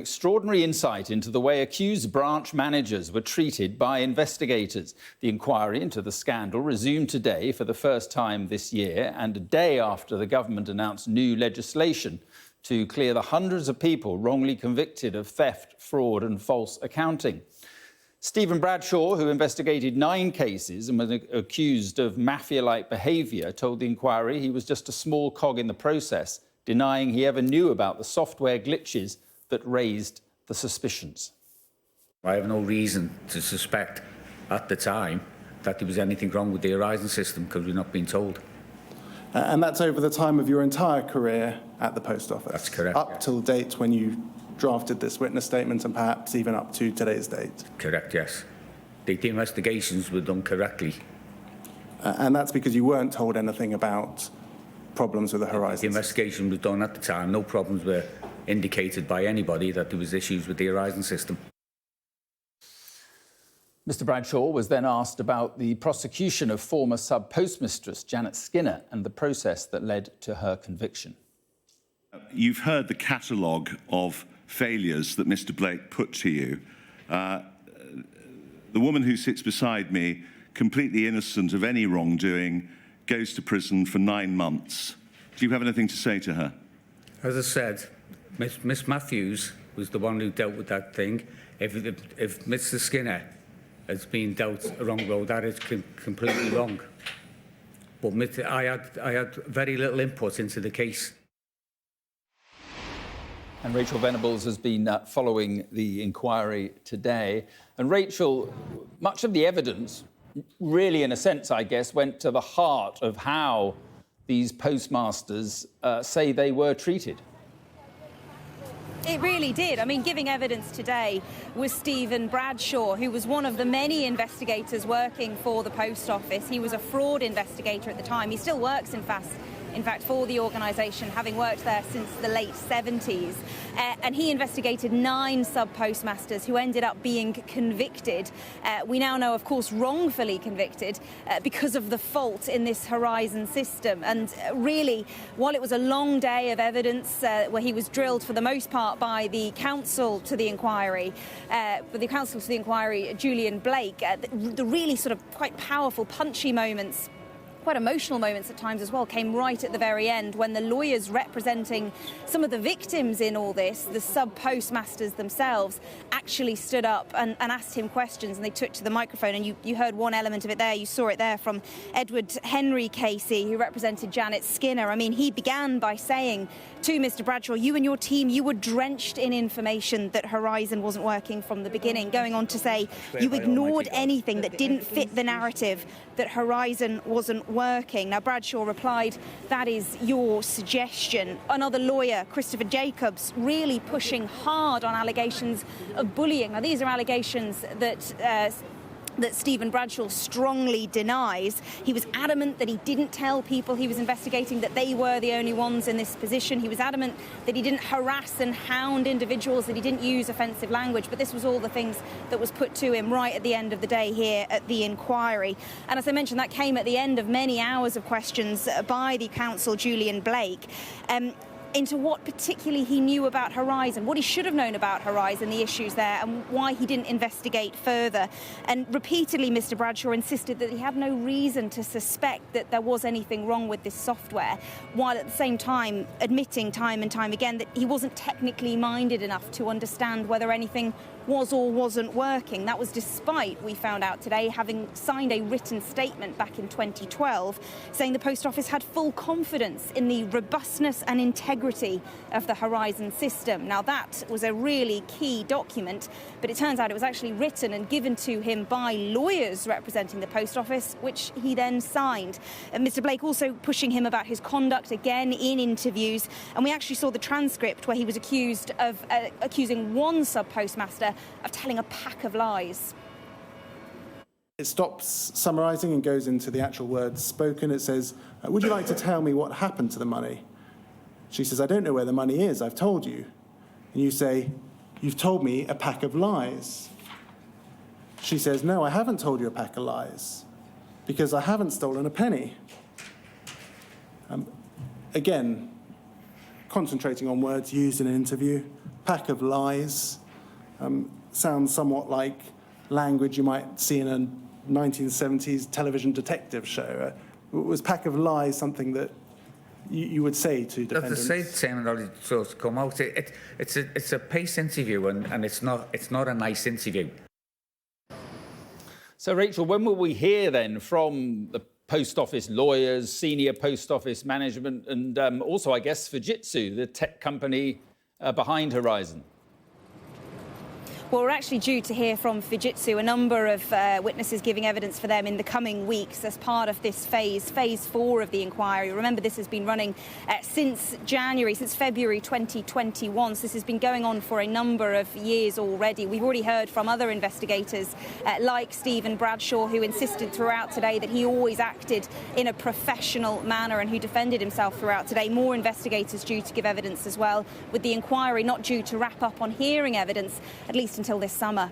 Extraordinary insight into the way accused branch managers were treated by investigators. The inquiry into the scandal resumed today for the first time this year, and a day after the government announced new legislation to clear the hundreds of people wrongly convicted of theft, fraud and false accounting. Stephen Bradshaw, who investigated 9 cases and was accused of mafia-like behaviour, told the inquiry he was just a small cog in the process, denying he ever knew about the software glitches that raised the suspicions. I have no reason to suspect at the time that there was anything wrong with the Horizon system because we've not been told. And that's over the time of your entire career at the Post Office? That's correct. Up till date when you drafted this witness statement and perhaps even up to today's date? Correct, yes. The investigations were done correctly. And that's because you weren't told anything about problems with the Horizon? The investigation was done at the time. No problems were indicated by anybody that there was issues with the Horizon system. Mr Bradshaw was then asked about the prosecution of former sub-postmistress Janet Skinner and the process that led to her conviction. You've heard the catalogue of failures that Mr Blake put to you. The woman who sits beside me, completely innocent of any wrongdoing, goes to prison for 9 months. Do you have anything to say to her? As I said, Miss Matthews was the one who dealt with that thing. If Mr Skinner has been dealt a wrong road, that is completely wrong. But I had very little input into the case. And Rachel Venables has been following the inquiry today. And Rachel, much of the evidence really, in a sense, I guess, went to the heart of how these postmasters say they were treated. It really did. I mean, giving evidence today was Stephen Bradshaw, who was one of the many investigators working for the Post Office. He was a fraud investigator at the time. He still works, in fact, for the organisation, having worked there since the late 70s. And he investigated 9 sub-postmasters who ended up being convicted. We now know, of course, wrongfully convicted because of the fault in this Horizon system. And really, while it was a long day of evidence where he was drilled for the most part by the counsel to the inquiry, Julian Blake, the really sort of quite powerful, punchy moments, quite emotional moments at times as well, came right at the very end when the lawyers representing some of the victims in all this, the sub-postmasters themselves, actually stood up and asked him questions, and they took to the microphone. And you heard one element of it there, you saw it there from Edward Henry Casey, who represented Janet Skinner. I mean, he began by saying to Mr Bradshaw, you and your team, you were drenched in information that Horizon wasn't working from the beginning, going on to say you ignored anything that didn't fit the narrative that Horizon wasn't working. Now, Bradshaw replied, that is your suggestion. Another lawyer, Christopher Jacobs, really pushing hard on allegations of bullying. Now, these are allegations that Stephen Bradshaw strongly denies. He was adamant that he didn't tell people he was investigating that they were the only ones in this position. He was adamant that he didn't harass and hound individuals, that he didn't use offensive language. But this was all the things that was put to him right at the end of the day here at the inquiry. And as I mentioned, that came at the end of many hours of questions by the counsel, Julian Blake, into what particularly he knew about Horizon, what he should have known about Horizon, the issues there, and why he didn't investigate further. And repeatedly, Mr Bradshaw insisted that he had no reason to suspect that there was anything wrong with this software, while at the same time admitting time and time again that he wasn't technically minded enough to understand whether anything was or wasn't working. That was despite, we found out today, having signed a written statement back in 2012 saying the Post Office had full confidence in the robustness and integrity of the Horizon system. Now, that was a really key document, but it turns out it was actually written and given to him by lawyers representing the Post Office, which he then signed. And Mr Blake also pushing him about his conduct again in interviews, and we actually saw the transcript where he was accused of accusing one sub-postmaster of telling a pack of lies. It stops summarising and goes into the actual words spoken. It says, would you like to tell me what happened to the money? She says, I don't know where the money is, I've told you. And you say, you've told me a pack of lies. She says, no, I haven't told you a pack of lies, because I haven't stolen a penny. Again, concentrating on words used in an interview, pack of lies. Sounds somewhat like language you might see in a 1970s television detective show. Was pack of lies something that you would say to defendants? The same terminology sort of come out. It's a pace interview, and it's not a nice interview. So, Rachel, when will we hear then from the post office lawyers, senior post office management, and also, I guess, Fujitsu, the tech company behind Horizon? Well, we're actually due to hear from Fujitsu, a number of witnesses giving evidence for them in the coming weeks as part of this phase 4 of the inquiry. Remember, this has been running since February 2021, so this has been going on for a number of years already. We've already heard from other investigators like Stephen Bradshaw, who insisted throughout today that he always acted in a professional manner and who defended himself throughout today. More investigators due to give evidence as well, with the inquiry not due to wrap up on hearing evidence, at least until this summer.